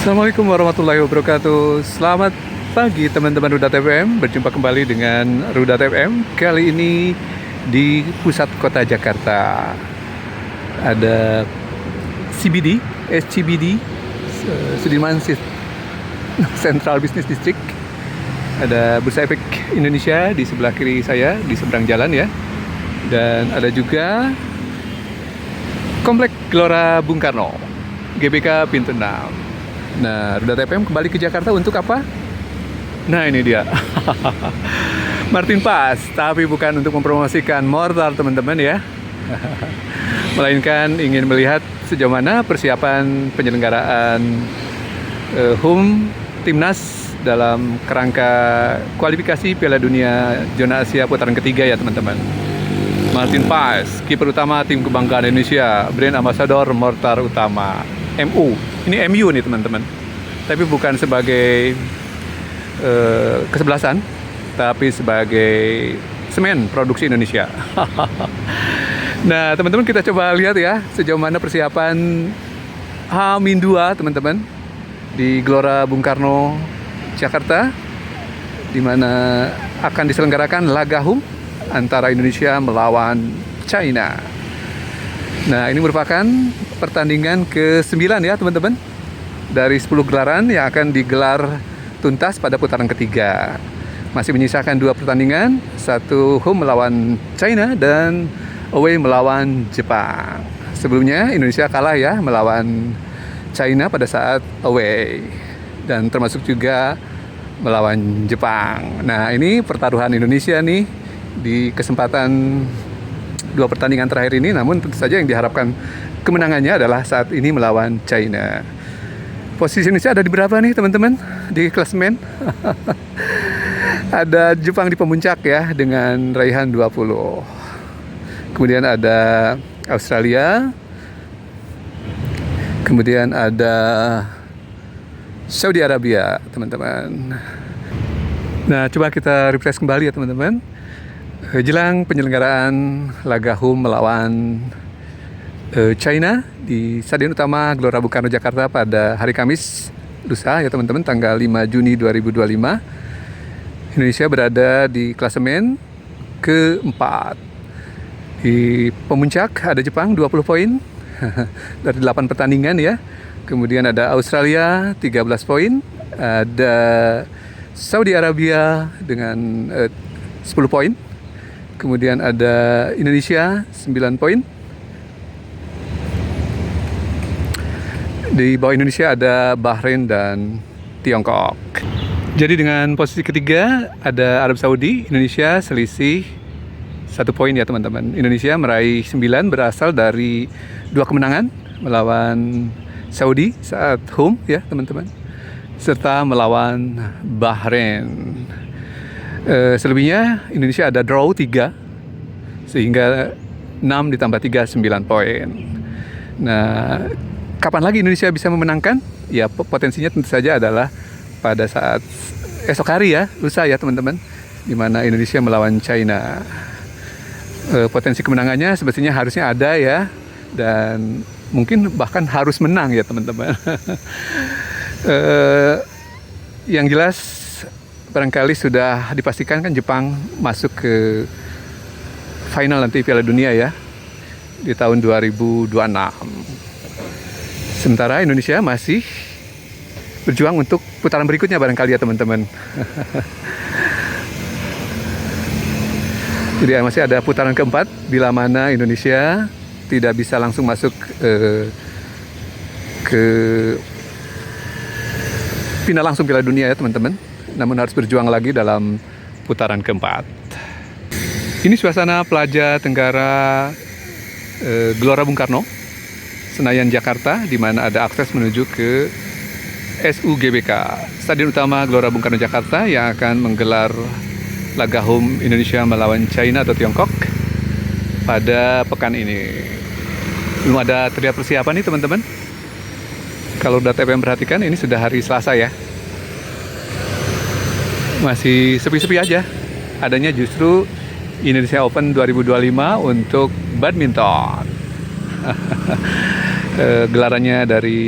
Assalamualaikum warahmatullahi wabarakatuh. Selamat pagi teman-teman Rudat FM. Berjumpa kembali dengan Rudat FM. Kali ini di pusat kota Jakarta. Ada CBD, SCBD, Sudirman Central Business District. Ada Bursa Efek Indonesia di sebelah kiri saya, di seberang jalan ya. Dan ada juga Komplek Gelora Bung Karno, GBK Pintu 6. Nah, Rudat FM kembali ke Jakarta untuk apa? Nah, ini dia. Martin Pass, tapi bukan untuk mempromosikan mortar teman-teman ya. Melainkan ingin melihat sejauh mana persiapan penyelenggaraan home timnas dalam kerangka kualifikasi Piala Dunia Zona Asia putaran ketiga ya teman-teman. Martin Pass, kiper utama tim kebanggaan Indonesia, brand ambassador mortar utama MU. Ini MU nih teman-teman, tapi bukan sebagai kesebelasan, tapi sebagai semen produksi Indonesia. Nah teman-teman, kita coba lihat ya sejauh mana persiapan H-2 teman-teman di Gelora Bung Karno, Jakarta, di mana akan diselenggarakan laga home antara Indonesia melawan China. Nah, ini merupakan pertandingan ke-9 ya teman-teman, dari 10 gelaran yang akan digelar tuntas pada putaran ketiga. Masih menyisakan 2 pertandingan, satu home melawan China dan away melawan Jepang. Sebelumnya Indonesia kalah ya melawan China pada saat away, dan termasuk juga melawan Jepang. Nah, ini pertaruhan Indonesia nih di kesempatan 2 pertandingan terakhir ini, namun tentu saja yang diharapkan kemenangannya adalah saat ini melawan China. Posisi Indonesia ada di berapa nih teman-teman di klasemen? Ada Jepang di pemuncak ya dengan raihan 20. Kemudian ada Australia. Kemudian ada Saudi Arabia teman-teman. Nah, coba kita refresh kembali ya teman-teman. Jelang penyelenggaraan laga home melawan China di Stadion Utama Gelora Bung Karno Jakarta pada hari Kamis lusa ya teman-teman, tanggal 5 Juni 2025. Indonesia berada di klasemen ke-4. Di pemuncak ada Jepang 20 poin dari 8 pertandingan ya. Kemudian ada Australia 13 poin, ada Saudi Arabia dengan 10 poin. Kemudian ada Indonesia 9 poin. Di bawah Indonesia ada Bahrain dan Tiongkok. Jadi dengan posisi ketiga ada Arab Saudi, Indonesia selisih 1 poin ya teman-teman. Indonesia meraih 9 berasal dari 2 kemenangan melawan Saudi saat home ya teman-teman, serta melawan Bahrain. Selebihnya Indonesia ada draw 3, sehingga 6 ditambah 3 9 poin. Nah, kapan lagi Indonesia bisa memenangkan? Ya, potensinya tentu saja adalah pada saat esok hari ya, lusa ya teman-teman, di mana Indonesia melawan China. Potensi kemenangannya sebetulnya harusnya ada ya, dan mungkin bahkan harus menang ya teman-teman. Yang jelas barangkali sudah dipastikan kan Jepang masuk ke final nanti Piala Dunia ya di tahun 2026. Sementara Indonesia masih berjuang untuk putaran berikutnya barangkali ya teman-teman. Jadi masih ada putaran keempat bila mana Indonesia tidak bisa langsung masuk ke final langsung Piala Dunia ya teman-teman, namun harus berjuang lagi dalam putaran keempat. Ini suasana Plaza Tenggara Gelora Bung Karno, Senayan, Jakarta, di mana ada akses menuju ke SUGBK, Stadion Utama Gelora Bung Karno Jakarta, yang akan menggelar laga home Indonesia melawan China atau Tiongkok pada pekan ini. Belum ada terlihat persiapan nih teman-teman. Kalau Rudat FM perhatikan, ini sudah hari Selasa ya. Masih sepi-sepi aja. Adanya justru Indonesia Open 2025 untuk badminton. gelarannya dari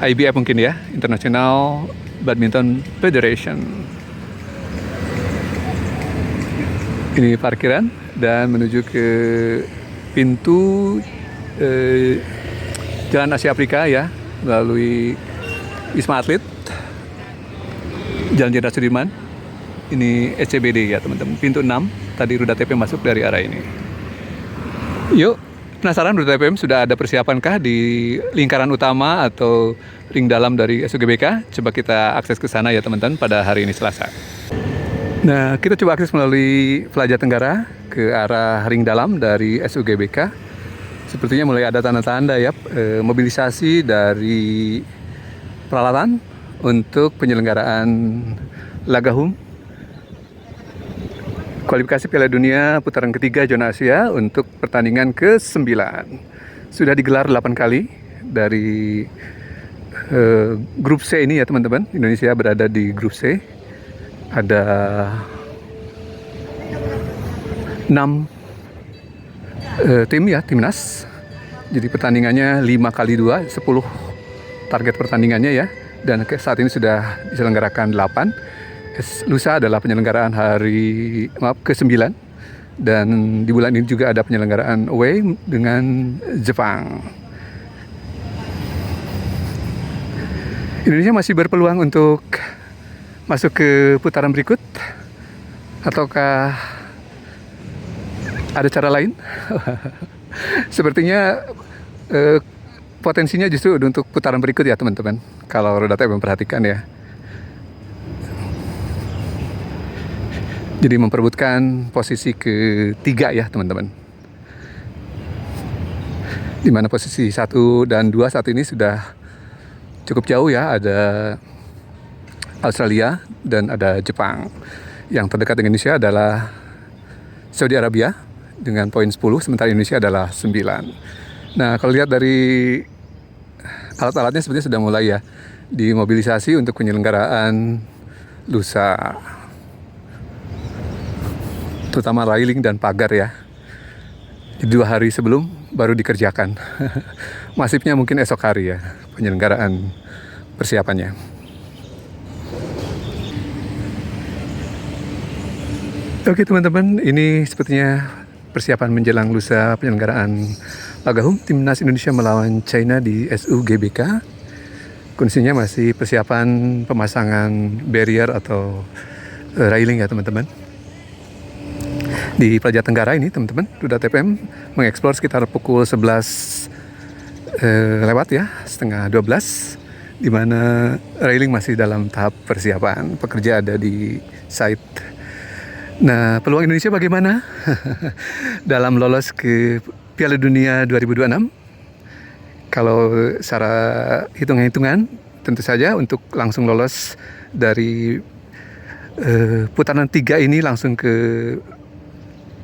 IBF mungkin ya, International Badminton Federation. Ini parkiran dan menuju ke pintu Jalan Asia Afrika ya, melalui Wisma Atlet, Jalan Jenderal Sudirman. Ini SCBD ya teman-teman, pintu 6. Tadi Roda TPM masuk dari arah ini. Yuk, penasaran Roda TPM sudah ada persiapankah di lingkaran utama atau ring dalam dari SUGBK? Coba kita akses ke sana ya teman-teman pada hari ini Selasa. Nah, kita coba akses melalui Pelaja Tenggara ke arah ring dalam dari SUGBK. Sepertinya mulai ada tanda-tanda ya, mobilisasi dari peralatan untuk penyelenggaraan laga home kualifikasi Piala Dunia putaran ketiga zona Asia untuk pertandingan ke-9. Sudah digelar 8 kali dari grup C ini ya teman-teman. Indonesia berada di grup C. Ada 6 tim ya, timnas. Jadi pertandingannya 5 kali 2, 10 target pertandingannya ya. Dan saat ini sudah diselenggarakan 8. Lusa adalah penyelenggaraan ke-9. Dan di bulan ini juga ada penyelenggaraan away dengan Jepang. Indonesia masih berpeluang untuk masuk ke putaran berikut, ataukah ada cara lain? Sepertinya potensinya justru untuk putaran berikut ya teman-teman, kalau Roda TPM memperhatikan ya. Jadi memperebutkan posisi ketiga ya teman-teman. Di mana posisi 1 dan 2 saat ini sudah cukup jauh ya, ada Australia dan ada Jepang. Yang terdekat dengan Indonesia adalah Saudi Arabia dengan poin 10, sementara Indonesia adalah 9. Nah, kalau lihat dari alat-alatnya sebenarnya sudah mulai ya dimobilisasi untuk penyelenggaraan lusa. Terutama railing dan pagar ya. 2 hari sebelum baru dikerjakan. Masifnya mungkin esok hari ya penyelenggaraan persiapannya. Oke teman-teman, ini sepertinya persiapan menjelang lusa penyelenggaraan laga home timnas Indonesia melawan China di SUGBK. Kondisinya masih persiapan pemasangan barrier atau railing ya teman-teman. Di Pelaja Tenggara ini teman-teman, Roda TPM mengeksplor sekitar pukul 11 lewat ya, setengah 12, di mana railing masih dalam tahap persiapan. Pekerja ada di site. Nah, peluang Indonesia bagaimana dalam lolos ke Piala Dunia 2026? Kalau secara hitung-hitungan, tentu saja untuk langsung lolos dari putaran 3 ini langsung ke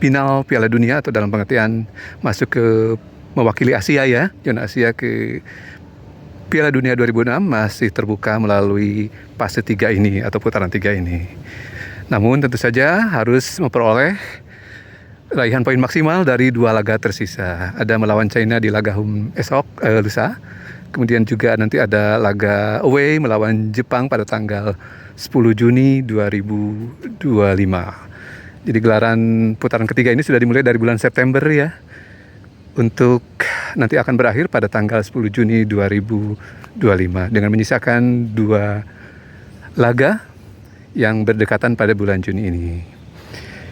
final Piala Dunia, atau dalam pengertian masuk ke mewakili Asia ya, zona Asia ke Piala Dunia 2006 masih terbuka melalui fase 3 ini atau putaran 3 ini. Namun tentu saja harus memperoleh raihan poin maksimal dari 2 laga tersisa. Ada melawan China di laga home esok lusa. Kemudian juga nanti ada laga away melawan Jepang pada tanggal 10 Juni 2025. Jadi gelaran putaran ketiga ini sudah dimulai dari bulan September ya. Untuk nanti akan berakhir pada tanggal 10 Juni 2025 dengan menyisakan 2 laga yang berdekatan pada bulan Juni ini.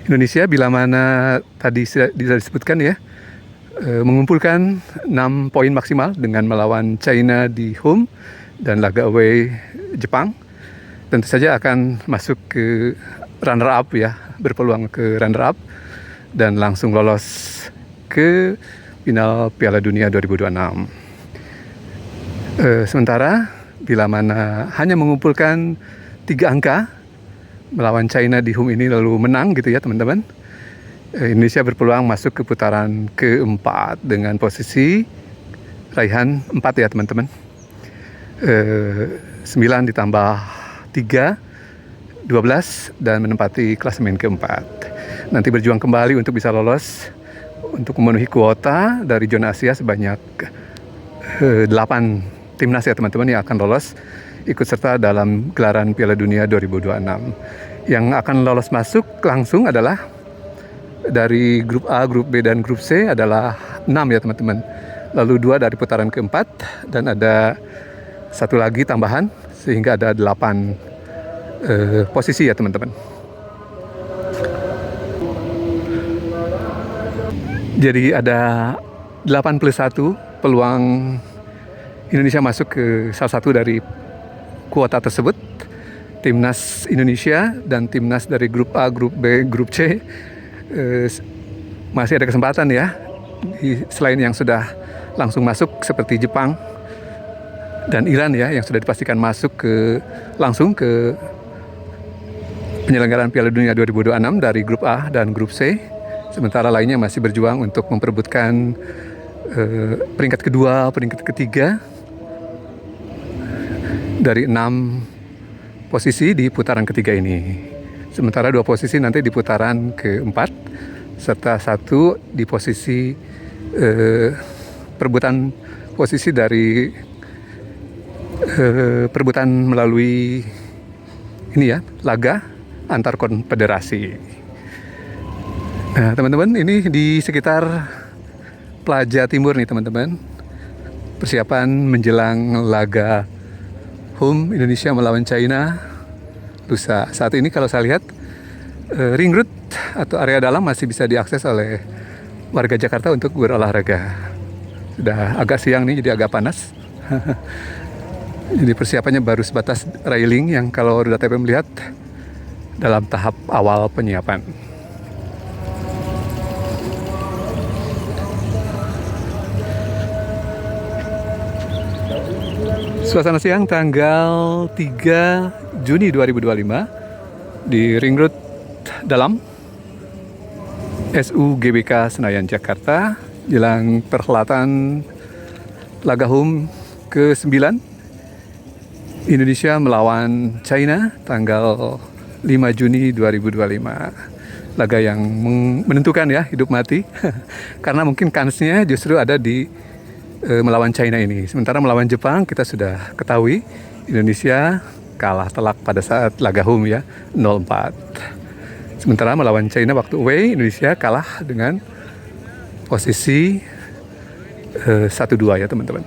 Indonesia bila mana tadi sudah disebutkan ya, mengumpulkan 6 poin maksimal dengan melawan China di home dan laga away Jepang, tentu saja akan masuk ke runner up ya, berpeluang ke runner up dan langsung lolos ke final Piala Dunia 2026. Sementara bila mana hanya mengumpulkan 3 angka melawan China di home ini lalu menang gitu ya teman-teman, Indonesia berpeluang masuk ke putaran ke-4 dengan posisi raihan 4 ya teman-teman. 9 ditambah 3, 12 dan menempati klasemen ke-4. Nanti berjuang kembali untuk bisa lolos untuk memenuhi kuota dari zona Asia sebanyak 8 timnas ya teman-teman yang akan lolos ikut serta dalam gelaran Piala Dunia 2026. Yang akan lolos masuk langsung adalah dari grup A, grup B, dan grup C adalah 6 ya teman-teman. Lalu 2 dari putaran keempat dan ada satu lagi tambahan sehingga ada 8 posisi ya teman-teman. Jadi ada 81 peluang Indonesia masuk ke salah satu dari kuota tersebut. Timnas Indonesia dan timnas dari grup A, grup B, grup C masih ada kesempatan ya. Selain yang sudah langsung masuk seperti Jepang dan Iran ya, yang sudah dipastikan masuk langsung ke penyelenggaraan Piala Dunia 2026 dari grup A dan grup C. Sementara lainnya masih berjuang untuk memperebutkan peringkat kedua, peringkat ketiga dari 6 posisi di putaran ketiga ini. Sementara 2 posisi nanti di putaran keempat, serta 1 di posisi perebutan posisi dari perebutan melalui ini ya, laga antar konfederasi. Nah teman-teman, ini di sekitar Plaja Timur nih teman-teman, persiapan menjelang laga home Indonesia melawan China lusa. Saat ini kalau saya lihat ring road atau area dalam masih bisa diakses oleh warga Jakarta untuk berolahraga. Sudah agak siang nih, jadi agak panas. Jadi persiapannya baru sebatas railing yang kalau Roda TV melihat dalam tahap awal penyiapan. Suasana siang tanggal 3 Juni 2025 di Ring Road Dalam SUGBK Senayan Jakarta jelang perhelatan laga home ke-9 Indonesia melawan China tanggal 5 Juni 2025. Laga yang menentukan ya hidup mati karena mungkin kansnya justru ada di melawan China ini. Sementara melawan Jepang kita sudah ketahui Indonesia kalah telak pada saat laga home ya 0-4. Sementara melawan China waktu away Indonesia kalah dengan posisi 1-2 ya teman-teman.